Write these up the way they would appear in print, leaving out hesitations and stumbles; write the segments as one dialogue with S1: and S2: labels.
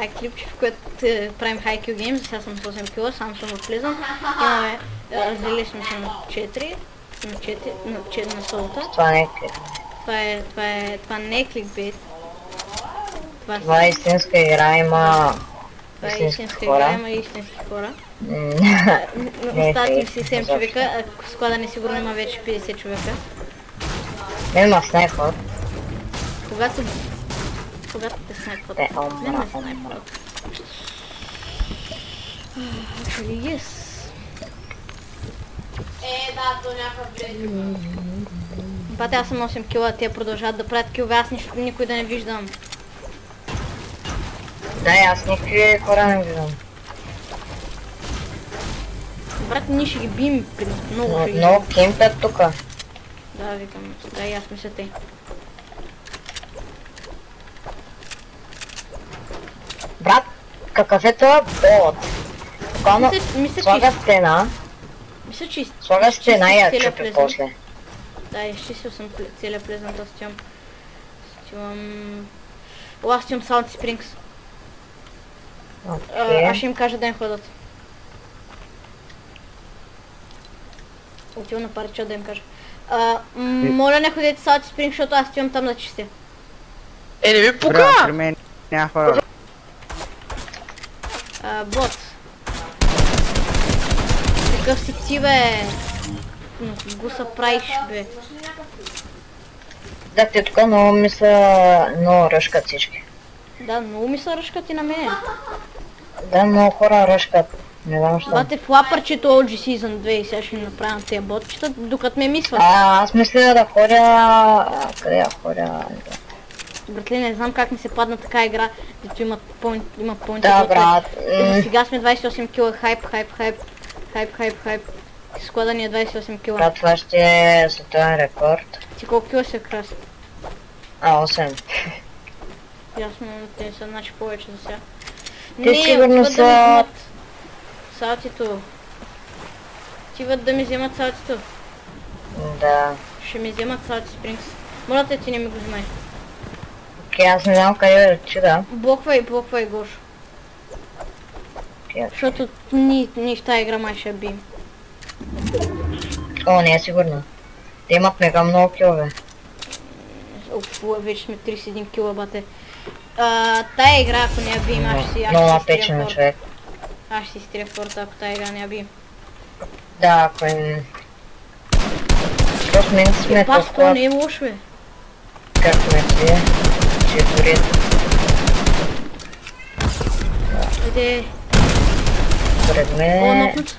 S1: това е клипче, в което правим High Kill Games. Сега съм с 8 кила, сам съм отлизан. Имаме, разделили сме се на 4, на солта.
S2: Това не е клип.
S1: Това не е кликбейт.
S2: Това е истинска игра, има
S1: Това е истинска игра, има истински хора. Остават им си 7 човека, а склада несигурно има вече 50 човека.
S2: Има снайпър.
S1: Когато те снайпват. Не снайпват. Yes.
S3: Да, то някакъв блед.
S1: Бате, аз съм 8 кила, те продължават да правят килове, аз никой да не виждам.
S2: Да, аз никакви хора не виждам.
S1: Брат, ние ще ги бием много ще ги
S2: Много кемпят тука.
S1: Да, викам, да и аз мисля те.
S2: Брат, какъв е това бот? Буквално слага стена.
S1: Мисля, че
S2: Слага стена и я чупи после.
S1: Да, изчистил съм целият плезен този стимам... Аз стимам Sound Springs. Аз ще им кажа да им ходят. Отивам на парича да им кажа. Моля не ходете Sound Springs, защото аз стимам там да чистя.
S4: Не ми пука!
S5: При мен няма хора.
S1: Бот. Какъв си ти, бе? Гуса правиш, бе.
S2: Да, те тук много ми са... много ръшкат всички.
S1: Да, много ми са ръшкат и на мене.
S2: Да, много хора ръшкат. Не знам що.
S1: Бате, в лапърчето OG Season 2 и сега ще ми направя тези ботчета, докато ме мисля.
S2: Аз мисля да ходя... къде я ходя?
S1: Братле, не знам как ми се падна така игра, дето има поинти.
S2: Да, брат.
S1: Сега сме 28 кила, хайп. Склада ни е 28 кила.
S2: Брат, това ще е световен рекорд.
S1: Ти колко кила се краси?
S2: 8.
S1: Ясно, те са значи повече за сега.
S2: Те сигурно са...
S1: Салтито. Отиват да ми вземат салтито.
S2: Да.
S1: Ще ми вземат салти Спрингс. Моля те, ти не ми го взимай.
S2: Окей, аз не знам къде да чуда.
S1: Блоквай, Гошо. Защото ние в тази игра май ще бием.
S2: О, не е сигурно. Те имат мега много килове.
S1: Вече сме 31 кила, бате. Тая игра, ако не я бием, аз ще си
S2: напечен човек.
S1: Аз ще си изтрия форта, ако тая игра не я бием.
S2: Да, ако им... Просто мен сме
S1: толкова... Това не е лошо, бе.
S2: Как ме си е? Ще дори...
S1: Айде.
S2: Според мен...
S1: О, нокнат.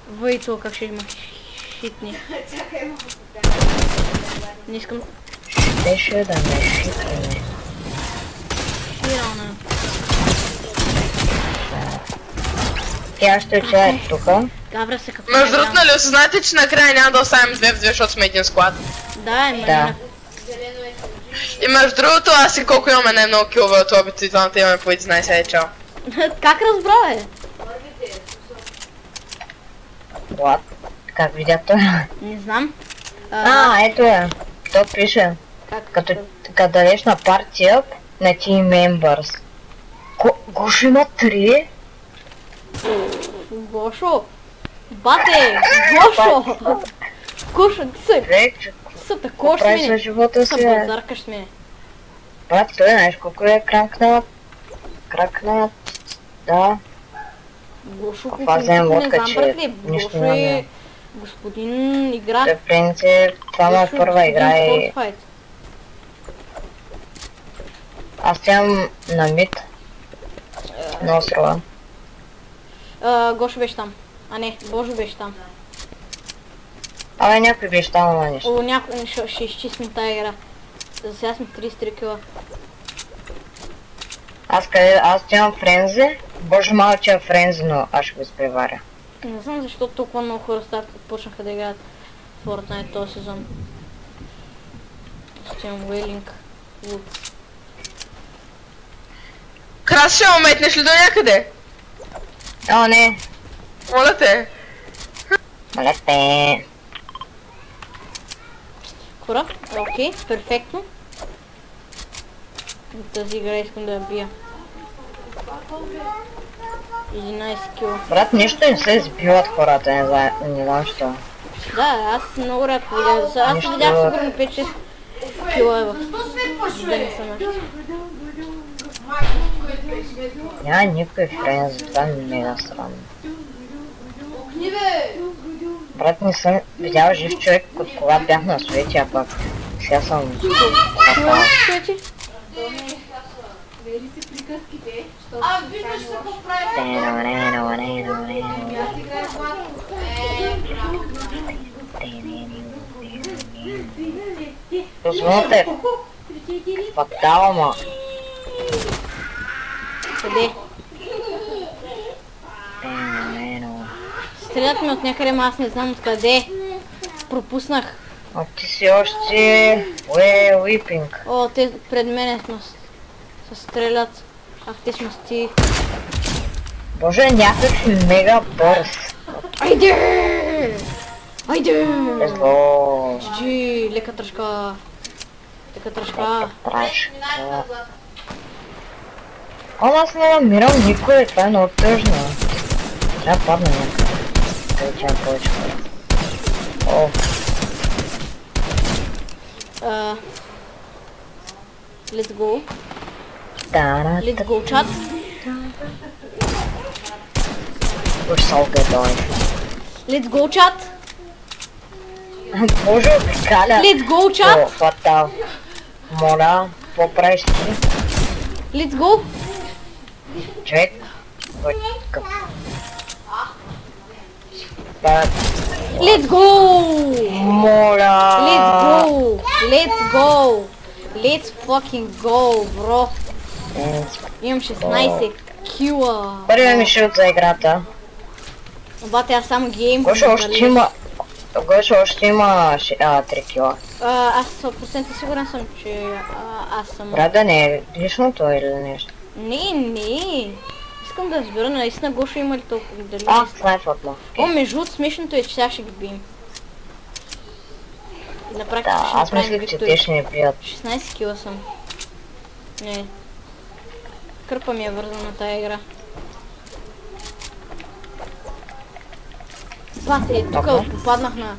S1: Въй то, как ще има хитни. Не искам...
S2: Щеше да ме шитне.
S1: Хирана.
S2: Тя ще чае тука.
S1: Гавра се какво
S4: Между другото, нали осъзнайте, че накрая няма да оставим 2 в 2, защото сме един склад.
S1: Да,
S2: Да.
S4: И между другото, аз и колко имаме най-много килове от обито и двамата имаме по 11, ай чао.
S1: Как разбра, бе?
S2: What? Как видя той?
S1: Не знам.
S2: Ето я. То пише. Като дадеш на партия на Team Members. Гошо има 3?
S1: Гошо! Бате! Гошо! Гошо, ти се! Са такова с мене!
S2: Живота
S1: Са
S2: си,
S1: базаркаш с мене!
S2: брат, той знаеш колко е кракнат. Да.
S1: Гошо,
S2: Това взем
S1: не
S2: лодка,
S1: знам,
S2: че
S1: братле.
S2: нищо
S1: Гошо
S2: няма.
S1: е господин игра.
S2: В принцип, това ме е първа игра и... Аз сядам на мид. На острова.
S1: Гошо беше там. А не, Божо беше там.
S2: Абе, някой беше там, ама нищо.
S1: О, някой ще изчистим тази игра. За сега сме 33 кила.
S2: Аз имам френзи. Боже малко, че е френзи, но аз ще го изпреваря.
S1: Не знам защо толкова много хора почнаха да играят Fortnite този сезон. Ще имам Уейлинг.
S4: Крас, ще уметнеш ли до някъде?
S2: О, не.
S4: Моля те.
S2: Моля те.
S1: Хора, окей, перфектно. Тази игра искам да я бия. 11 кила.
S2: Брат, нищо не се избиват хората, не знам що.
S1: Да, аз много рядко видях. Аз
S2: Нищо.
S1: видях сигурно 5-6 кила в ден са наши.
S2: Няма никой френ, затова ми е мега странно. Брат, не съм видял жив човек, от кога бях на свете, а пак сега съм...
S1: Това свети?
S3: А, виждаш се какво прави.
S2: Позвоната е фатал, ма.
S1: Къде? Стрелят ми от някъде, ама аз не знам откъде. Пропуснах.
S2: А ти си още... Уипинг.
S1: О, те пред мене се стрелят. Ах, те сме сти.
S2: Боже, някакви мега бърз.
S1: Айде! Айде!
S2: Езло.
S1: Джи, лека тръжка. Лека тръжка.
S2: Трашка. Аз не намирам никой, това е много тъжно. Трябва падна някакъв. Получавам повече хора. О,
S1: Let's go.
S2: тара.
S1: Let's go, chat.
S2: We're so good, boy.
S1: Let's go, chat.
S2: Боже, обикаля.
S1: Let's go,
S2: О,
S1: chat.
S2: фатал. Моля, какво правиш ти?
S1: Let's go.
S2: Човек. Кой къв? Брат,
S1: Let's go.
S2: моля.
S1: Let's go. Let's go. Let's fucking go, bro. Имам 16 кила.
S2: Първият ми шут за играта.
S1: Обаче аз само гейм.
S2: Гоша още има... Гоша още има 3 кила.
S1: Аз 100% сигурен съм, че аз съм...
S2: Брат, да не е личното или нещо.
S1: Не. Искам да разбера наистина Гошо има ли толкова дали...
S2: Снайпът му.
S1: О, между другото смешното е, че сега ще ги бием. На практика
S2: Да,
S1: ще
S2: аз
S1: направим
S2: мислих, че
S1: виктори.
S2: те ще ни бият.
S1: 16 кила съм. Не. Кърпа ми е вързана на тая игра. Бате, тук попаднах на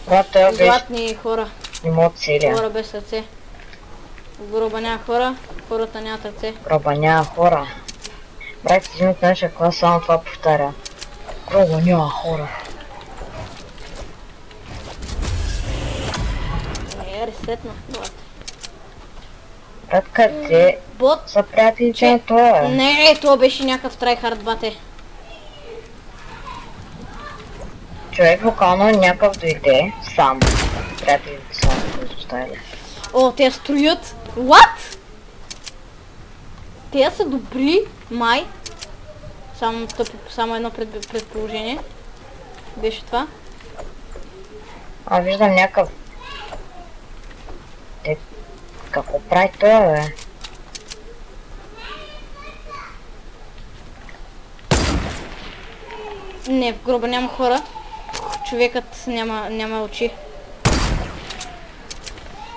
S2: Брат, той беше
S1: златни хора.
S2: имот Сирия.
S1: Хора без сърце. В гроба няма хора, хората нямат ръце.
S2: Гроба няма хора. Брат, един от нашия клас само това повтаря. Гроба няма хора.
S1: Ресетна. Брат.
S2: Брат, къде
S1: Бот.
S2: са приятелите на това?
S1: Не, това беше някакъв трайхард, бате.
S2: Човек буквално някакъв дойде сам. Приятелите са които оставили.
S1: О, те строят. What? Те са добри, май. Само едно предположение. Беше това.
S2: А, виждам някакъв... Какво прави това, бе?
S1: Не, в гроба няма хора. Човекът няма очи.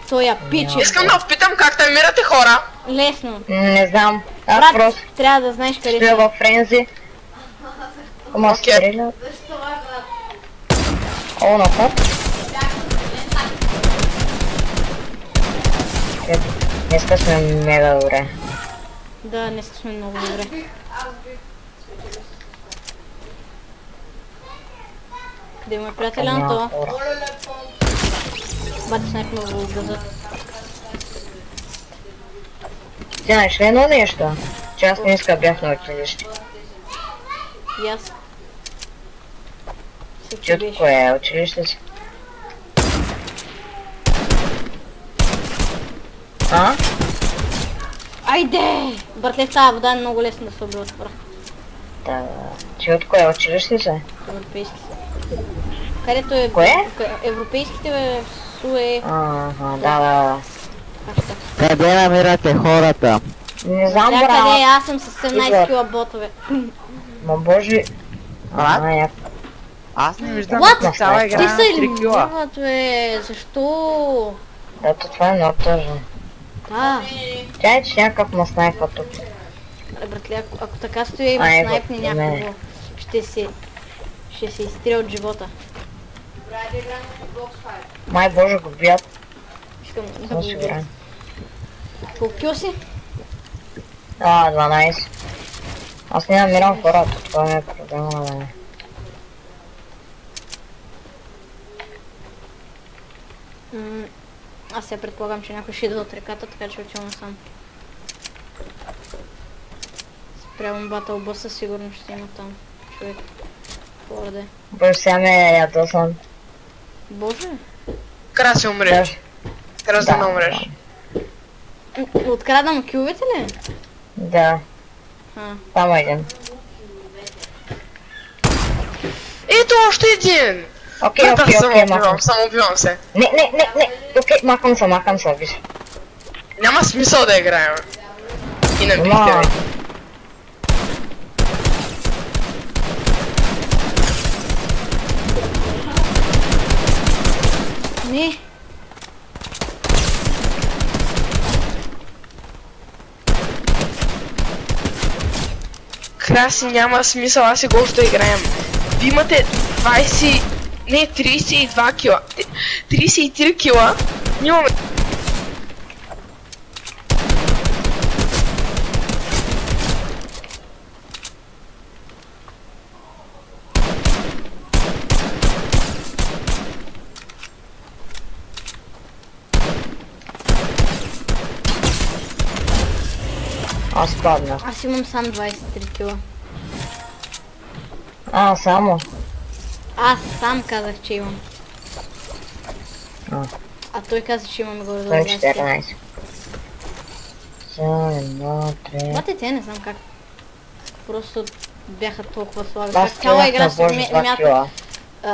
S1: Той я пиче.
S4: Искам да опитам как намирате хора.
S1: Лесно.
S2: Не знам. Аз
S1: Брат,
S2: просто
S1: трябва да знаеш къде
S2: стоя
S1: са.
S2: във френзи. Ама
S4: Окей.
S2: стрелят.
S3: Защо е, брат?
S2: О, напад. Днеска сме мега добре.
S1: Да, днес сме много добре. Къде му е приятеля на това?
S2: Хора.
S1: Бати снайпна в газа.
S2: Ти знаеш ли едно нещо? Че аз днеска бях на училище.
S1: И аз. Всеки
S2: Че от
S1: беше.
S2: кое е училище си? А?
S1: Айде! Братле, в тази вода е много лесно да се убиват хора.
S2: Да. Че от кое училище си?
S1: Европейските. Където е...
S2: Кое?
S1: Европейските бе, Суе...
S2: Ага, да.
S1: Хаштаг.
S5: Къде намирате хората?
S2: Не знам,
S1: Някъде
S2: брат.
S1: аз съм с 17
S2: Идват.
S1: кила ботове.
S2: Ма боже.
S5: Брат?
S2: Някакво.
S5: Аз не виждам
S1: What?
S5: цяла игра
S1: Ти
S5: на
S1: са
S5: 3 кила.
S1: елиминират, бе. Защо?
S2: Да, това е много тъжно.
S1: Да.
S2: Тя е, че някакъв ма снайпа тук.
S1: Братле, ако така стоя и ме
S2: Ай,
S1: снайпне
S2: бе,
S1: някого, ще се изтрия от живота.
S2: Май боже го бият.
S1: Искам да
S2: Съм
S1: го
S2: сигурен.
S1: убия. Колко кил си?
S2: 12. Аз не намирам хората, това ми е проблема на мен.
S1: Аз сега предполагам, че някой ще идва от реката, така че отивам сам. Спрямо батъл бъса сигурно ще има там човек. Порде.
S2: Боже, сега ме ядосан.
S1: Боже!
S4: Краси умреш. Трябва да не умреш.
S1: Открадам кювете ли?
S2: Да,
S1: А.
S2: само един.
S4: Ето още един!
S2: Окей, махам.
S4: Само убивам се.
S2: Не, окей, махам се, виж.
S4: Няма смисъл да играем. И не бихте
S2: Ма.
S4: ви.
S1: Не!
S4: Краси, няма смисъл, аз и го ще играем. Ви имате 20... Не, 32 кила. 33 кила. Нямаме...
S2: Аз паднах.
S1: Аз имам сам 23 кила.
S2: Само.
S1: Аз сам казах, че имам.
S2: А.
S1: А той каза, че имаме горе до
S2: Той е
S1: 20 кила.
S2: 14. За едно, три.
S1: Бате, те не знам как. Просто бяха толкова слаби.
S2: Аз
S1: Как цяла игра
S2: на
S1: се
S2: Боже 2
S1: мята.
S2: кила.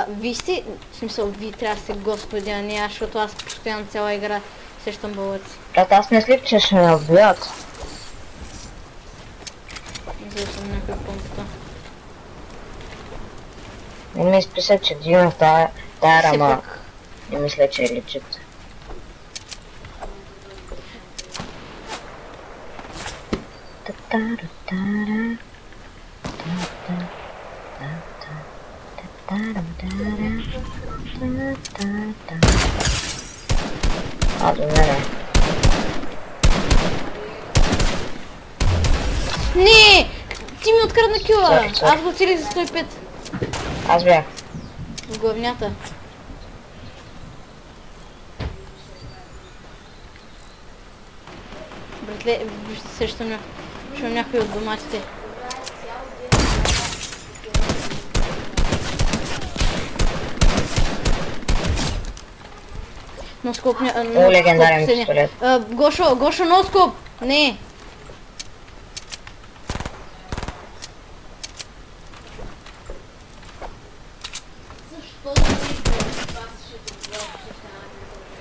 S1: Вие сте, в смисъл, вие трябва да сте господи, а не аз, защото аз постоянно цяла игра сещам бълъци.
S2: Брат, аз мислих, че ще ме убият.
S1: Взел съм някой помпата.
S2: Не ми изписа, че дигнах тая рама.
S1: Все пак.
S2: Не мисля, че е личит. До мене.
S1: Не! Ти ми открадна кила!
S2: Sorry.
S1: Аз го целих за 105.
S2: Аз бях.
S1: В главнята. Братле, вижте, сещам някой от доматите. Носкоп
S2: О, легендарен пистолет.
S1: Гошо, носкоп! Не!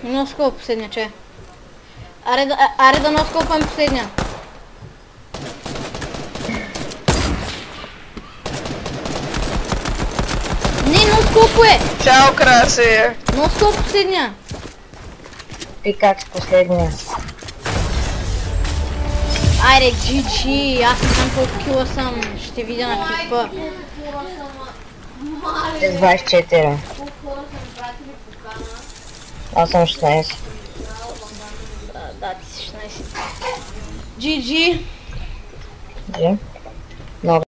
S1: Носкоп последния, че? Аре да носкопам последния. Не, носкоп е!
S4: Чао, Краси!
S1: Носкоп последния.
S2: Пикакс последния.
S1: Айде, GG, аз не знам колко кила съм, ще видя на клипа.
S2: С 24. Аз съм 16.
S1: Да, ти си 16. GG.
S2: Много